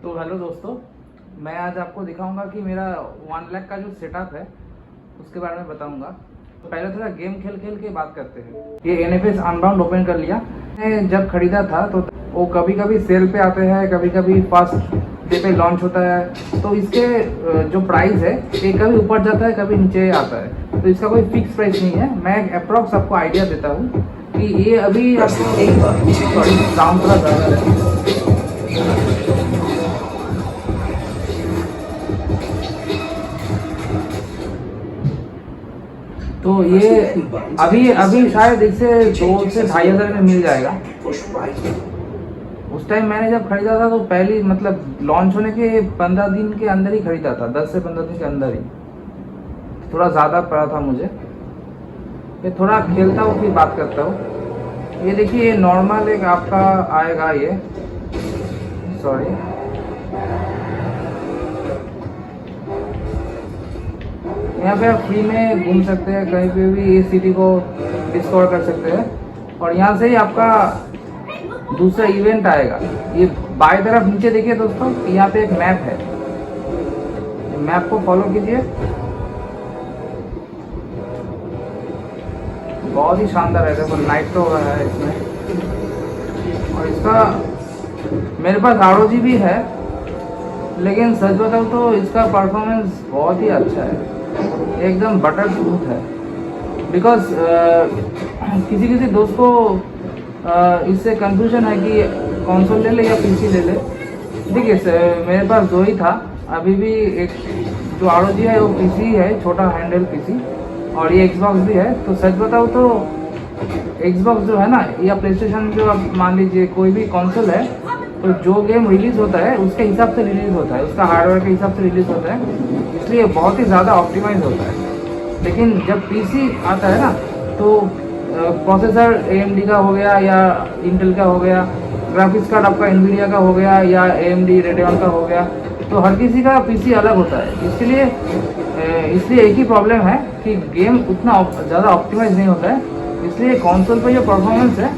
तो हेलो दोस्तों, मैं आज आपको दिखाऊंगा कि मेरा 1 लाख का जो सेटअप है उसके बारे में बताऊंगा। तो पहले थोड़ा गेम खेल के बात करते हैं। ये NFS अनबाउंड ओपन कर लिया। मैंने जब खरीदा था तो वो कभी कभी सेल पे आते हैं, कभी कभी फर्स्ट डे पे लॉन्च होता है। तो इसके जो प्राइस है ये कभी ऊपर जाता है, कभी नीचे आता है। तो इसका कोई फिक्स प्राइस नहीं है। मैं अप्रॉक्स आपको आइडिया देता हूँ कि ये अभी आपको साउंड थोड़ा ज़्यादा है। तो ये अभी अभी शायद इससे 2 से 2,500 में मिल जाएगा। उस टाइम मैंने जब खरीदा था तो पहली मतलब लॉन्च होने के 15 दिन के अंदर ही खरीदा था, 10 से 15 दिन के अंदर ही। थोड़ा ज़्यादा पड़ा था मुझे। ये थोड़ा खेलता हूँ फिर बात करता हूँ। ये देखिए, ये नॉर्मल एक आपका आएगा, ये सॉरी यहाँ पे आप फ्री में घूम सकते हैं, कहीं पे भी ये सिटी को डिस्कवर कर सकते हैं। और यहाँ से ही आपका दूसरा इवेंट आएगा। ये बाएं तरफ नीचे देखिए दोस्तों, यहाँ पे एक मैप है। मैप को फॉलो कीजिए, बहुत ही शानदार है। देखो नाइट तो हो रहा है इसमें। और इसका मेरे पास ROG भी है, लेकिन सच बताऊँ तो इसका परफॉर्मेंस बहुत ही अच्छा है, एकदम बटर स्मूथ है। बिकॉज किसी दोस्त को इससे कंफ्यूजन है कि कंसोल ले ले या PC ले ले। देखिए मेरे पास 2 ही था। अभी भी एक जो ROG है वो PC है, छोटा हैंडल PC, और ये Xbox भी है। तो सच बताऊँ तो Xbox जो है ना, या PlayStation, जो आप मान लीजिए कोई भी कंसोल है, तो जो गेम रिलीज़ होता है उसके हिसाब से रिलीज़ होता है, उसका हार्डवेयर के हिसाब से रिलीज़ होता है, इसलिए बहुत ही ज़्यादा ऑप्टिमाइज होता है। लेकिन जब PC आता है ना, तो प्रोसेसर AMD का हो गया या इंटेल का हो गया, ग्राफिक्स कार्ड आपका NVIDIA का हो गया या AMD Radeon का हो गया, तो हर किसी का PC अलग होता है। इसलिए एक ही प्रॉब्लम है कि गेम उतना ज़्यादा ऑप्टिमाइज नहीं होता है। इसलिए कंसोल पे जो परफॉर्मेंस है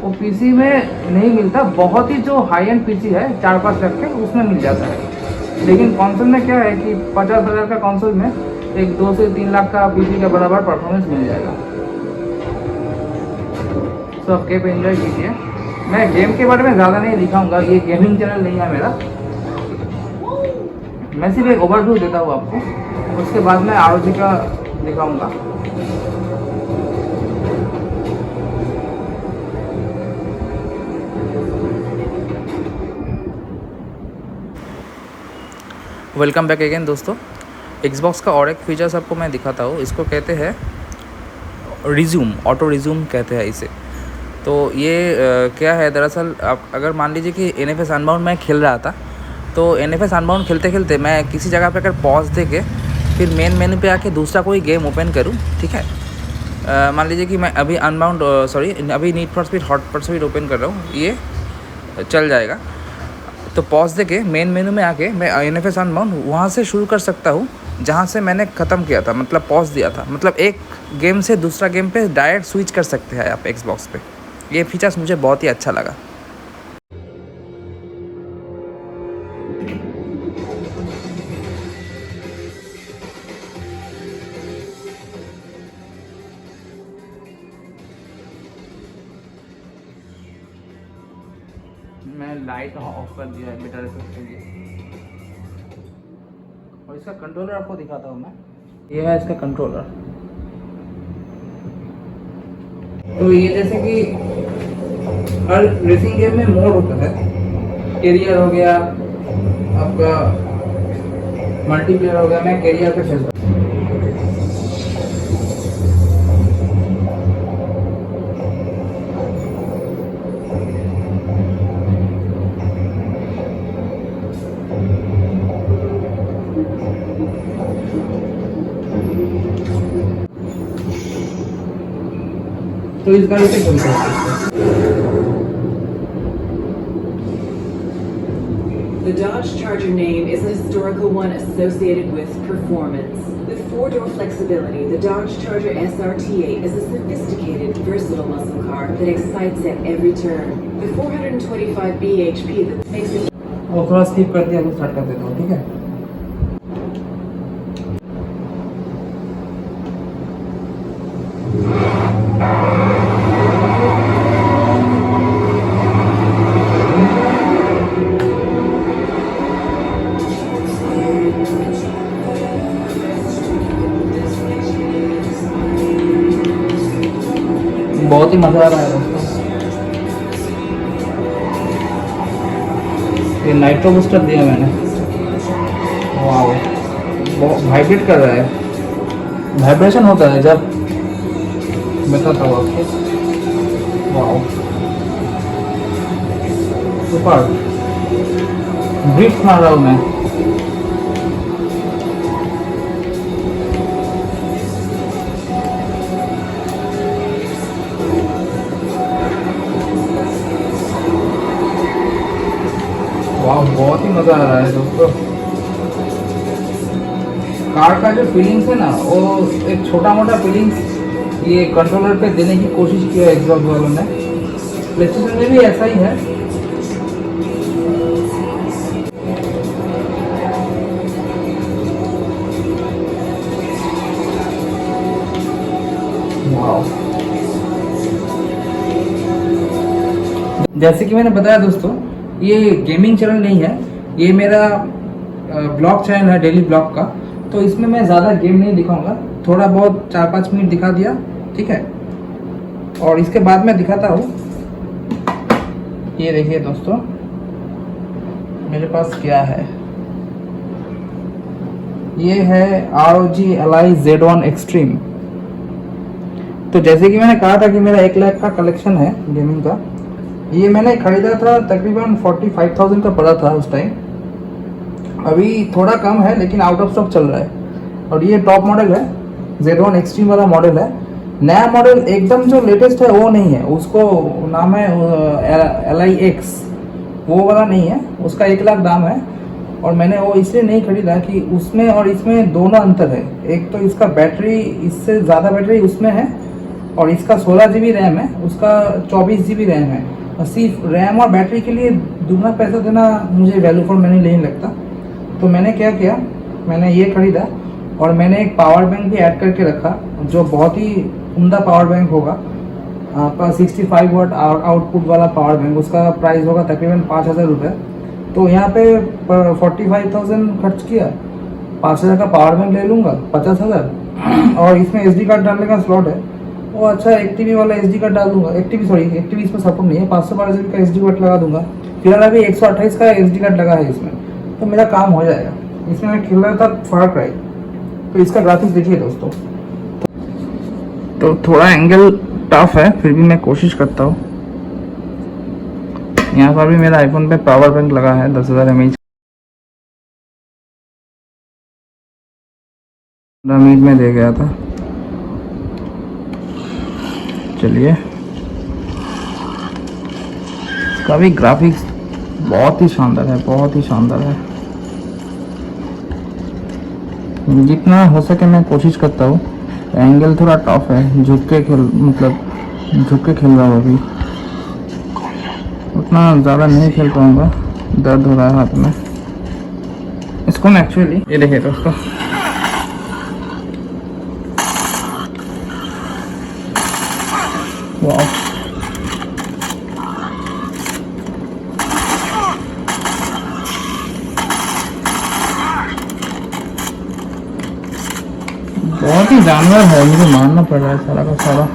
वो PC में नहीं मिलता। बहुत ही जो हाई एंड PC है 4-5 लाख के, उसमें मिल जाता है। लेकिन कंसोल में क्या है कि 50,000 का कंसोल में एक 2 से 3 लाख का PC का बराबर परफॉर्मेंस मिल जाएगा। तो आप गेम एंजॉय कीजिए। मैं गेम के बारे में ज़्यादा नहीं दिखाऊंगा, ये गेमिंग चैनल नहीं है मेरा। मैं सिर्फ एक ओवरव्यू देता हूँ आपको, उसके बाद मैं ROG का दिखाऊंगा। वेलकम बैक अगेन दोस्तों। Xbox का और एक फीचर्स आपको मैं दिखाता हूँ। इसको कहते हैं रिज्यूम, ऑटो रिज्यूम कहते हैं इसे। तो ये क्या है दरअसल, आप अगर मान लीजिए कि NFS अनबाउंड मैं खेल रहा था, तो NFS अनबाउंड खेलते खेलते मैं किसी जगह पे अगर पॉज दे के फिर मेन मेन्यू पे आके दूसरा कोई गेम ओपन करूँ, ठीक है। मान लीजिए कि मैं अभी अभी need for speed hot pursuit open कर रहा हूँ, ये चल जाएगा। तो पॉज दे के मेन मेनू में आके मैं NFS अनबाउंड वहाँ से शुरू कर सकता हूँ जहाँ से मैंने ख़त्म किया था, मतलब पॉज दिया था। मतलब एक गेम से दूसरा गेम पे डायरेक्ट स्विच कर सकते हैं आप Xbox पे। ये फीचर्स मुझे बहुत ही अच्छा लगा। मैं लाइट ऑफ कर दिया है बेटर इफेक्ट के लिए। और इसका कंट्रोलर आपको दिखाता हूँ मैं। ये है इसका कंट्रोलर। तो ये जैसे कि हर रेसिंग गेम में मोड होता है। कैरियर हो गया आपका, मल्टीप्लेयर हो गया। मैं कैरियर पे खेलता हूँ। तो इस गाड़ी पे खेलते हैं। The Dodge Charger name is a historical one associated with performance. The 4-door flexibility, the Dodge Charger SRT8 is a sophisticated, versatile muscle car that excites at every turn. The 425 bhp that makes it वो थोड़ा skip कर दिया, अभी start कर देता हूँ, ठीक है। बहुत ही मजा आ रहा है दोस्तों। ये नाइट्रो बूस्टर दिया मैंने, वाओ, बहुत वाइब्रेट कर रहा है, वाइब्रेशन होता है जब, बताता हूँ आपको, वाओ सुपर, ड्रिफ्ट मार रहा हूँ मैं। वाह, बहुत ही मज़ा आ रहा है दोस्तों। कार का जो फीलिंग्स है ना, वो एक छोटा मोटा फीलिंग्स ये कंट्रोलर पे देने की कोशिश की है एक्सबॉक्स वालों ने। प्लेस्टेशन में भी ऐसा ही है। जैसे कि मैंने बताया दोस्तों, ये गेमिंग चैनल नहीं है, ये मेरा ब्लॉग चैनल है, डेली ब्लॉग का। तो इसमें मैं ज़्यादा गेम नहीं दिखाऊंगा, थोड़ा बहुत 4-5 मिनट दिखा दिया, ठीक है। और इसके बाद मैं दिखाता हूँ, ये देखिए दोस्तों मेरे पास क्या है। ये है ROG Ally Z1 Extreme। तो जैसे कि मैंने कहा था कि मेरा 1 लाख का कलेक्शन है गेमिंग का। ये मैंने खरीदा था तकरीबन 45,000 का पड़ा था उस टाइम। अभी थोड़ा कम है लेकिन आउट ऑफ स्टॉक चल रहा है। और ये टॉप मॉडल है, Z1 Extreme वाला मॉडल है। नया मॉडल एकदम जो लेटेस्ट है वो नहीं है, उसको नाम है Ally X, वो वाला नहीं है, उसका 1 लाख दाम है। और मैंने वो इसलिए नहीं खरीदा कि उसमें और इसमें दोनों अंतर है। एक तो इसका बैटरी, इससे ज़्यादा बैटरी उसमें है, और इसका 16 GB रैम है, उसका 24 GB रैम है। और सिर्फ रैम और बैटरी के लिए दुगना पैसा देना मुझे वैल्यू फॉर मनी नहीं लगता। तो मैंने क्या किया, मैंने ये खरीदा और मैंने एक पावर बैंक भी ऐड करके रखा, जो बहुत ही उम्दा पावर बैंक होगा आपका, 65 वाट आउटपुट वाला पावर बैंक। उसका प्राइस होगा तकरीबन 5,000 रुपये। तो यहाँ पे 45,000 खर्च किया, 5,000 का पावर बैंक ले लूँगा, 50,000। और इसमें SD कार्ड डालने का स्लॉट है, वो अच्छा 1 TB वाला SD कार्ड डाल दूंगा। 1 TB इसमें सपोर्ट नहीं है, 512 GB का SD कार्ड लगा दूंगा। फिलहाल अभी 128 का SD कार्ड लगा है इसमें, तो मेरा काम हो जाएगा। इसमें मैं खेल रहा था फार क्राई, तो इसका ग्राफिक्स देखिए दोस्तों। तो थोड़ा एंगल टफ है, फिर भी मैं कोशिश करता हूँ। यहाँ पर भी मेरा आईफोन पे पावर बैंक लगा है 10,000 mAh में दे गया था। चलिए, इसका भी ग्राफिक्स बहुत ही शानदार है, बहुत ही शानदार है। जितना हो सके मैं कोशिश करता हूँ। एंगल थोड़ा टफ है, झुक के खेल रहा हूँ अभी, उतना ज़्यादा नहीं खेल पाऊँगा, दर्द हो रहा है हाथ में। इसको ना एक्चुअली ये देखिए दोस्तों, वाह, बहुत ही जानवर है, मुझे मानना पड़ रहा है सारा का सारा।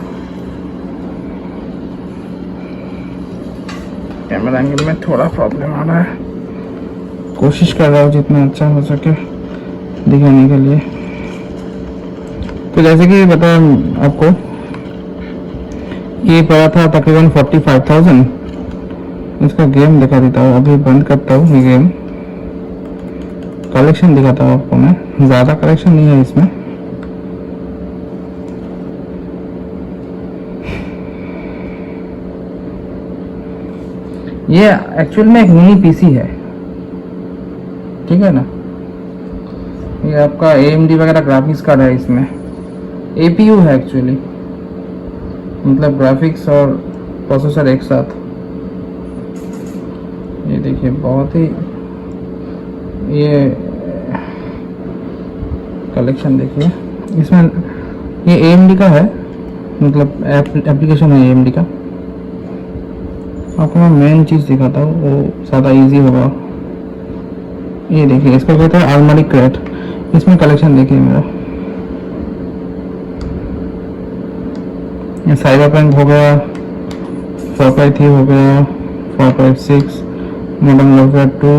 कैमरा एंगल में थोड़ा प्रॉब्लम आ रहा है, कोशिश कर रहा हूँ जितना अच्छा हो सके दिखाने के लिए। तो जैसे कि बताया आपको, ये पड़ा था तकरीबन 45,000। इसका गेम दिखा देता हूँ, अभी बंद करता हूँ ये गेम, कलेक्शन दिखाता हूँ आपको मैं। ज़्यादा कलेक्शन नहीं है इसमें। ये एक्चुअल में एक मिनी PC है, ठीक है ना। ये आपका AMD वगैरह ग्राफिक्स कार्ड है, इसमें APU है एक्चुअली, मतलब ग्राफिक्स और प्रोसेसर एक साथ। ये देखिए बहुत ही ये कलेक्शन देखिए इसमें। ये AMD का है, मतलब एप्लीकेशन है AMD का। आपको मैं मेन चीज़ दिखाता हूँ, वो ज़्यादा इजी होगा। ये देखिए इसका कहते हैं अलमारी क्रेट। इसमें कलेक्शन देखिए मेरा, ये साइबरपंक हो गया, Far Cry 3 हो गया, Far Cry 6, मॉडर्न वॉरफेयर 2,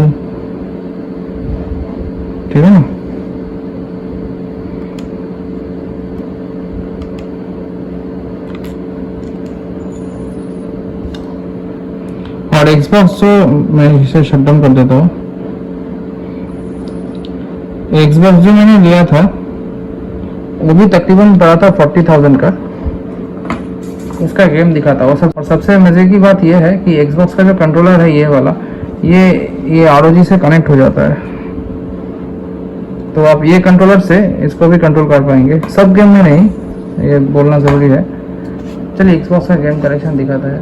ठीक है ना। और एक्सबॉक्स जो मैं इसे शट डाउन कर देता हूँ। एक्सबॉक्स जो मैंने लिया था वो भी तकरीबन पड़ा था 40,000 का। उसका गेम दिखा था। और सबसे मज़े की बात यह है कि एक्सबॉक्स का जो कंट्रोलर है ये वाला, ये ROG से कनेक्ट हो जाता है, तो आप ये कंट्रोलर से इसको भी कंट्रोल कर पाएंगे। सब गेम में नहीं, ये बोलना ज़रूरी है। चलिए एक्सबॉक्स का गेम कलेक्शन दिखाता है।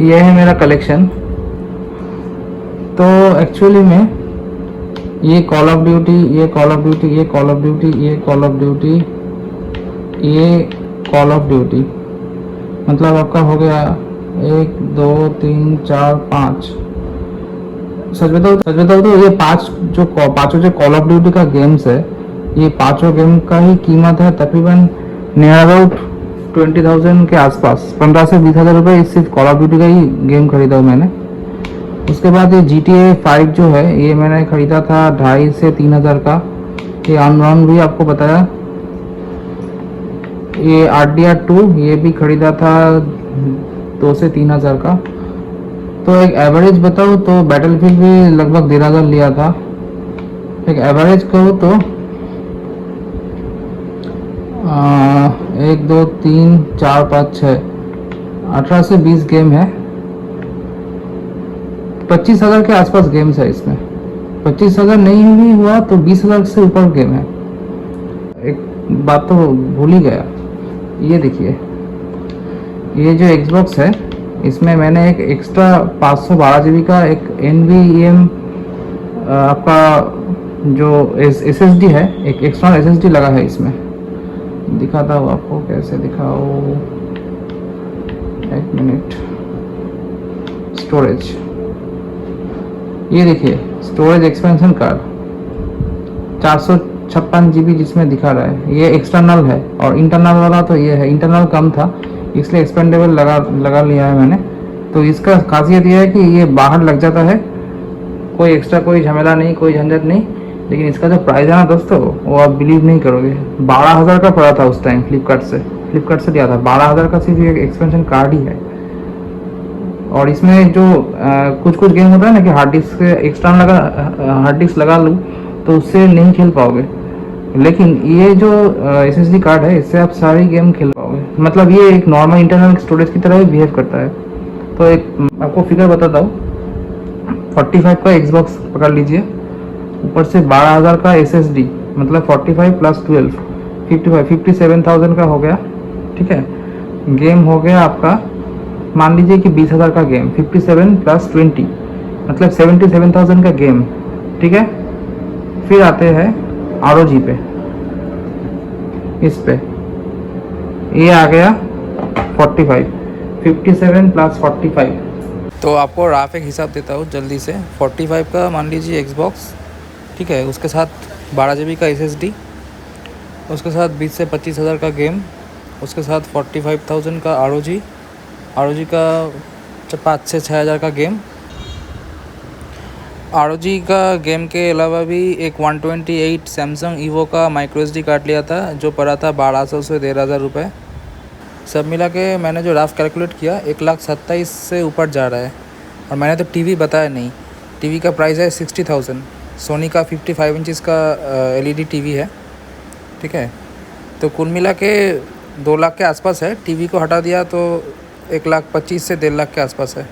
ये है मेरा कलेक्शन। तो एक्चुअली में ये कॉल ऑफ ड्यूटी, ये कॉल ऑफ ड्यूटी, ये कॉल ऑफ ड्यूटी, ये कॉल ऑफ ड्यूटी, ये कॉल ऑफ ड्यूटी, मतलब आपका हो गया 1 2 3 4 5। सच बताओ तो ये पाँचों जो कॉल ऑफ ड्यूटी का गेम्स है, ये पाँचों गेम का ही कीमत है तकरीबन नियर अबाउट 20,000 के आसपास। 15 से 20,000 रुपये इस सिर्फ कॉल ऑफ ड्यूटी का ही गेम खरीदा हूँ मैंने। उसके बाद ये GTA 5 जो है ये मैंने ख़रीदा था 2,500 से 3,000 का। ये अनरॉन भी आपको बताया। ये RDR 2 ये भी ख़रीदा था 2,000 से 3,000 का। तो एक एवरेज बताऊँ तो बैटलफील्ड भी लगभग 1,500 लिया था। एक एवरेज कहूँ तो 1 2 3 4 5 6 18 से 20 गेम है। 25,000 के आसपास गेम्स है इसमें। 25,000 नहीं भी हुआ तो 20,000 से ऊपर गेम है। एक बात तो भूल ही गया, ये देखिए ये जो Xbox है इसमें मैंने एक एक्स्ट्रा 512 GB का एक NVMe आपका जो SSD है, एक एक्स्ट्रा SSD लगा है इसमें। दिखाता हूँ आपको, कैसे दिखाओ, एक मिनट। स्टोरेज, ये देखिए स्टोरेज एक्सपेंशन कार्ड 456 GB जिसमें दिखा रहा है, ये एक्सटर्नल है। और इंटरनल वाला तो ये है, इंटरनल कम था इसलिए एक्सपेंडेबल लगा लिया है मैंने। तो इसका खासियत ये है कि ये बाहर लग जाता है, कोई एक्स्ट्रा कोई झमेला नहीं, कोई झंझट नहीं। लेकिन इसका जो प्राइस है ना दोस्तों, वो आप बिलीव नहीं करोगे। 12,000 का पड़ा था उस टाइम फ्लिपकार्ट से लिया था। 12,000 का सिर्फ एक एक्सपेंशन कार्ड ही है। और इसमें जो कुछ गेम होता है ना कि हार्ड डिस्क से एक्सटर्नल हार्ड डिस्क लगा लूँ तो उससे नहीं खेल पाओगे। लेकिन ये जो SSD कार्ड है इससे आप सारी गेम खेल पाओगे। मतलब ये एक नॉर्मल इंटरनल स्टोरेज की तरह ही बिहेव करता है। तो एक आपको फिगर बताता हूँ, 45 का Xbox पकड़ लीजिए, ऊपर से 12,000 का SSD, मतलब 45 + 12 57,000 का हो गया। ठीक है, गेम हो गया आपका, मान लीजिए कि 20,000 का गेम, 57 + 20 मतलब 77,000 का गेम। ठीक है, फिर आते हैं ROG पे, इस पे ये आ गया 45, 57 + 45। तो आपको राफ एक हिसाब देता हूँ जल्दी से। 45 का मान लीजिए Xbox, ठीक है, उसके साथ 12 GB का SSD, उसके साथ 20 से 25,000 का गेम, उसके साथ 45,000 का ROG का 5 से 6,000 का गेम। ROG का गेम के अलावा भी एक 128 सैमसंग ईवो का माइक्रो SD कार्ड लिया था जो पड़ा था 1,200 से 1,500 रुपये। सब मिला के मैंने जो रफ कैलकुलेट किया 1,27,000 से ऊपर जा रहा है। और मैंने तो टीवी बताया नहीं, टीवी का प्राइस है 60,000। सोनी का 55 इंचज़ का LED टीवी है। ठीक है, तो कुल मिला के 2 लाख के आसपास है। टीवी को हटा दिया तो 1,25,000 से 1.5 लाख के आसपास है।